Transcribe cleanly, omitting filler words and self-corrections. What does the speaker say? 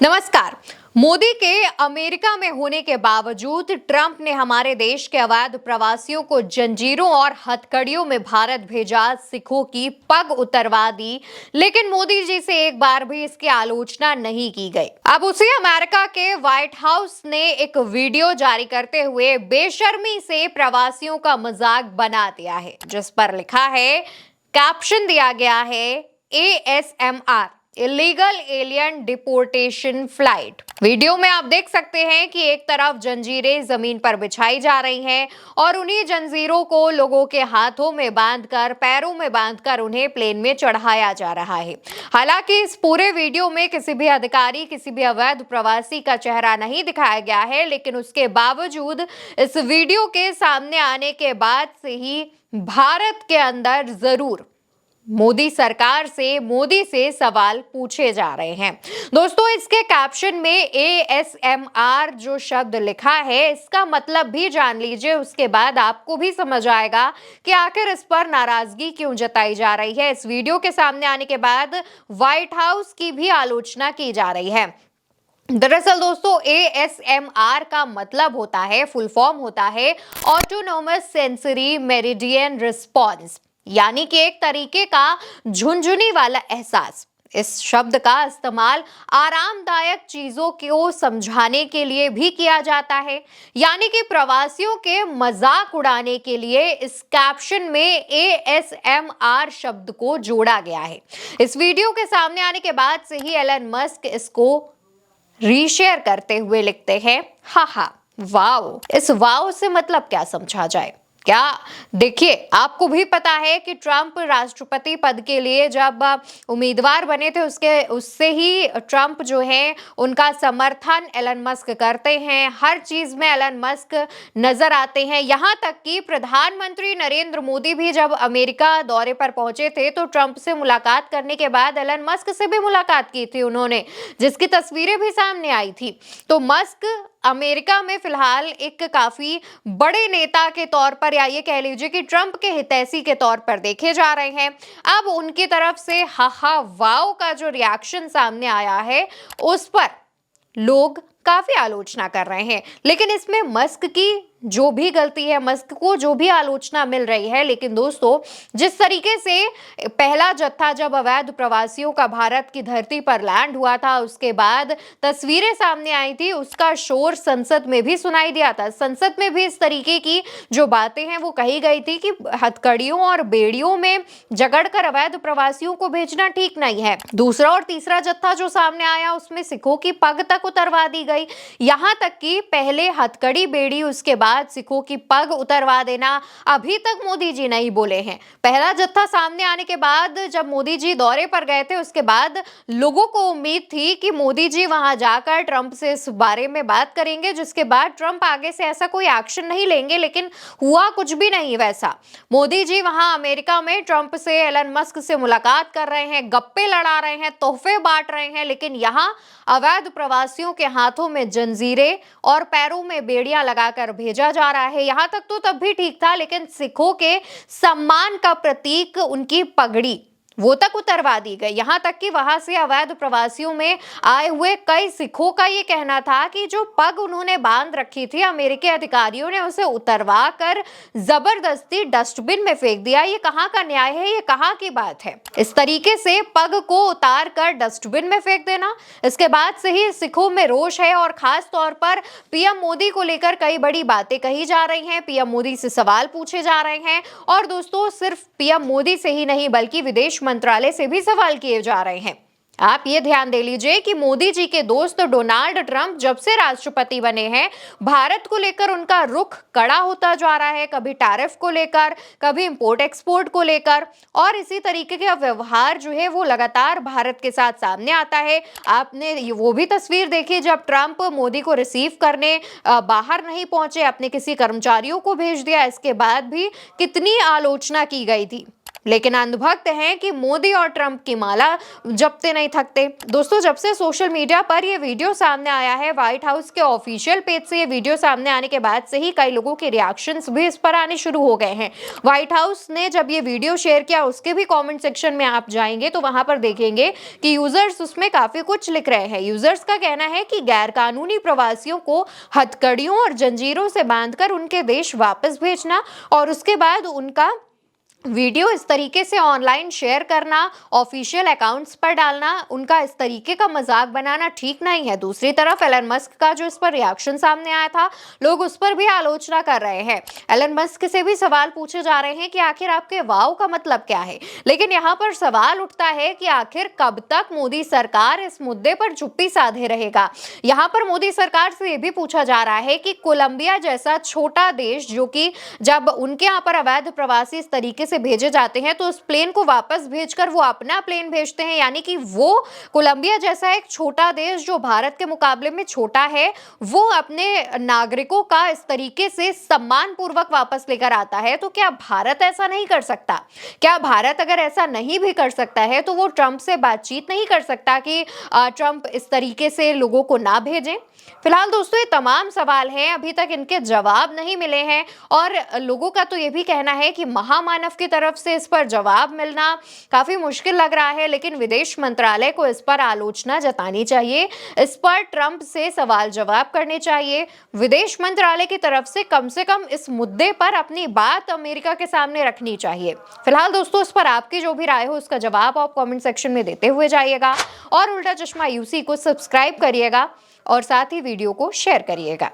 नमस्कार। मोदी के अमेरिका में होने के बावजूद ट्रंप ने हमारे देश के अवैध प्रवासियों को जंजीरों और हथकड़ियों में भारत भेजा, सिखों की पग उतरवा दी, लेकिन मोदी जी से एक बार भी इसकी आलोचना नहीं की गई। अब उसी अमेरिका के व्हाइट हाउस ने एक वीडियो जारी करते हुए बेशर्मी से प्रवासियों का मजाक बना दिया है, जिस पर लिखा है, कैप्शन दिया गया है, ASMR illegal alien deportation flight. Video में आप देख सकते हैं कि एक तरफ जंजीरें जमीन पर बिछाई जा रही हैं और उन्हीं जंजीरों को लोगों के हाथों में बांधकर, पैरों में बांधकर उन्हें प्लेन में चढ़ाया जा रहा है। हालांकि इस पूरे वीडियो में किसी भी अधिकारी, किसी भी अवैध प्रवासी का चेहरा नहीं दिखाया गया है, लेकिन उसके बावजूद इस वीडियो के सामने आने के बाद से ही भारत के अंदर जरूर मोदी सरकार से, मोदी से सवाल पूछे जा रहे हैं। दोस्तों, इसके कैप्शन में ASMR जो शब्द लिखा है, इसका मतलब भी जान लीजिए, उसके बाद आपको भी समझ आएगा कि आखिर इस पर नाराजगी क्यों जताई जा रही है। इस वीडियो के सामने आने के बाद व्हाइट हाउस की भी आलोचना की जा रही है। दरअसल दोस्तों, ASMR का मतलब होता है, फुल फॉर्म होता है ऑटोनोमस सेंसरी मेरिडियन रिस्पॉन्स, यानी कि एक तरीके का झुनझुनी वाला एहसास। इस शब्द का इस्तेमाल आरामदायक चीजों को समझाने के लिए भी किया जाता है, यानी कि प्रवासियों के मजाक उड़ाने के लिए इस कैप्शन में ASMR शब्द को जोड़ा गया है। इस वीडियो के सामने आने के बाद से ही एलन मस्क इसको रीशेयर करते हुए लिखते हैं, हा वाओ। इस वाओ से मतलब क्या समझा जाए? क्या देखिए, आपको भी पता है कि ट्रंप राष्ट्रपति पद के लिए जब उम्मीदवार बने थे, उससे ही ट्रंप जो है उनका समर्थन एलन मस्क करते हैं। हर चीज में एलन मस्क नजर आते हैं। यहां तक कि प्रधानमंत्री नरेंद्र मोदी भी जब अमेरिका दौरे पर पहुंचे थे तो ट्रंप से मुलाकात करने के बाद एलन मस्क से भी मुलाकात की थी उन्होंने, जिसकी तस्वीरें भी सामने आई थी। तो मस्क अमेरिका में फिलहाल एक काफी बड़े नेता के तौर पर, या ये कह लीजिए कि ट्रंप के हितैषी के तौर पर देखे जा रहे हैं। अब उनकी तरफ से हा वाओ का जो रिएक्शन सामने आया है, उस पर लोग काफी आलोचना कर रहे हैं। लेकिन इसमें मस्क की जो भी गलती है, मस्क को जो भी आलोचना मिल रही है, लेकिन दोस्तों, जिस तरीके से पहला जत्था जब अवैध प्रवासियों का भारत की धरती पर लैंड हुआ था, उसके बाद तस्वीरें सामने आई थी, उसका शोर संसद में भी सुनाई दिया था। संसद में भी इस तरीके की जो बातें हैं वो कही गई थी कि हथकड़ियों और बेड़ियों में जकड़कर अवैध प्रवासियों को भेजना ठीक नहीं है। दूसरा और तीसरा जत्था जो सामने आया, उसमें सिखों की पग तक उतरवा दी गई। यहां तक कि पहले हथकड़ी, बेड़ी, उसके बाद सिखों की पग उतरवा देना, अभी तक मोदी जी नहीं बोले हैं। पहला जत्था सामने आने के बाद जब मोदी जी दौरे पर गए थे, उसके बाद लोगों को उम्मीद थी कि मोदी जी वहां जाकर ट्रंप से इस बारे में बात करेंगे, जिसके बाद ट्रंप आगे से ऐसा कोई एक्शन नहीं लेंगे, लेकिन हुआ कुछ भी नहीं वैसा। मोदी जी वहां अमेरिका में ट्रंप से, एलन मस्क से मुलाकात कर रहे हैं, गप्पे लड़ा रहे हैं, तोहफे बांट रहे हैं, लेकिन यहां अवैध प्रवासियों के हाथों में जंजीरें और पैरों में बेड़ियां लगाकर भेजा जा रहा है। यहां तक तो तब भी ठीक था, लेकिन सिखों के सम्मान का प्रतीक उनकी पगड़ी, वो तक उतरवा दी गई। यहां तक कि वहां से अवैध प्रवासियों में आए हुए कई सिखों का ये कहना था कि जो पग उन्होंने बांध रखी थी, अमेरिकी अधिकारियों ने उसे उतरवा कर जबरदस्ती डस्टबिन में फेंक दिया। ये कहां का न्याय है? ये कहां की बात है? इस तरीके से पग को उतार कर डस्टबिन में फेंक देना, इसके बाद से ही सिखों में रोष है और खास तौर पर पीएम मोदी को लेकर कई बड़ी बातें कही जा रही हैं, पीएम मोदी से सवाल पूछे जा रहे हैं। और दोस्तों, सिर्फ पीएम मोदी से ही नहीं, बल्कि विदेश मंत्रालय से भी सवाल किए जा रहे हैं। आप ये ध्यान दे लीजिए कि मोदी जी के दोस्त डोनाल्ड ट्रंप जब से राष्ट्रपति बने हैं, भारत को लेकर उनका रुख कड़ा होता जा रहा है, कभी टैरिफ को लेकर, कभी इंपोर्ट एक्सपोर्ट को लेकर, और इसी तरीके का व्यवहार जो है वो लगातार भारत के साथ सामने आता है। आपने वो भी तस्वीर देखी जब ट्रंप मोदी को रिसीव करने बाहर नहीं पहुंचे, अपने किसी कर्मचारियों को भेज दिया। इसके बाद भी कितनी आलोचना की गई थी। लेकिन अंधभक्त हैं कि मोदी और ट्रंप की माला जपते नहीं थकते। दोस्तों, जब से सोशल मीडिया पर ये वीडियो सामने आया है, व्हाइट हाउस के ऑफिशियल पेज से ये वीडियो सामने आने के बाद से ही कई लोगों के रिएक्शंस भी इस पर आने शुरू हो गए हैं। व्हाइट हाउस ने जब ये वीडियो शेयर किया, उसके भी कमेंट सेक्शन में आप जाएंगे तो वहां पर देखेंगे कि यूजर्स उसमें काफी कुछ लिख रहे हैं। यूजर्स का कहना है कि गैर कानूनी प्रवासियों को हथकड़ियों और जंजीरों से बांधकर उनके देश वापस भेजना और उसके बाद उनका वीडियो इस तरीके से ऑनलाइन शेयर करना, ऑफिशियल अकाउंट्स पर डालना, उनका इस तरीके का मजाक बनाना ठीक नहीं है। दूसरी तरफ एलन मस्क का जो इस पर रिएक्शन सामने आया था, लोग उस पर भी आलोचना कर रहे हैं। एलन मस्क से भी सवाल पूछे जा रहे हैं कि आखिर आपके वाव का मतलब क्या है। लेकिन यहाँ पर सवाल उठता है कि आखिर कब तक मोदी सरकार इस मुद्दे पर चुप्पी साधे रहेगा। यहाँ पर मोदी सरकार से यह भी पूछा जा रहा है कि कोलंबिया जैसा छोटा देश, जो कि जब उनके यहाँ पर अवैध प्रवासी इस तरीके से भेजे जाते हैं तो उस प्लेन को वापस भेजकर वो अपना प्लेन भेजते हैं, यानी कि वो कोलंबिया जैसा एक छोटा देश जो भारत के मुकाबले में छोटा है, वो अपने नागरिकों का इस तरीके से सम्मान पूर्वक वापस लेकर आता है। तो क्या भारत ऐसा नहीं कर सकता? क्या भारत अगर ऐसा नहीं भी कर सकता है तो वो ट्रंप से बातचीत नहीं कर सकता कि ट्रंप इस तरीके से लोगों को ना भेजें? फिलहाल दोस्तों, ये तमाम सवाल हैं, अभी तक इनके जवाब नहीं मिले हैं और लोगों का तो ये भी कहना है कि महामानव की तरफ से इस पर जवाब मिलना काफी मुश्किल लग रहा है। लेकिन विदेश मंत्रालय को इस पर आलोचना जतानी चाहिए, इस पर ट्रंप से सवाल जवाब करने चाहिए। विदेश मंत्रालय की तरफ से कम इस मुद्दे पर अपनी बात अमेरिका के सामने रखनी चाहिए। फिलहाल दोस्तों, इस पर आपकी जो भी राय हो उसका जवाब आप कमेंट सेक्शन में देते हुए जाइएगा और उल्टा चश्मा यूसी को सब्सक्राइब करिएगा और साथ ही वीडियो को शेयर करिएगा।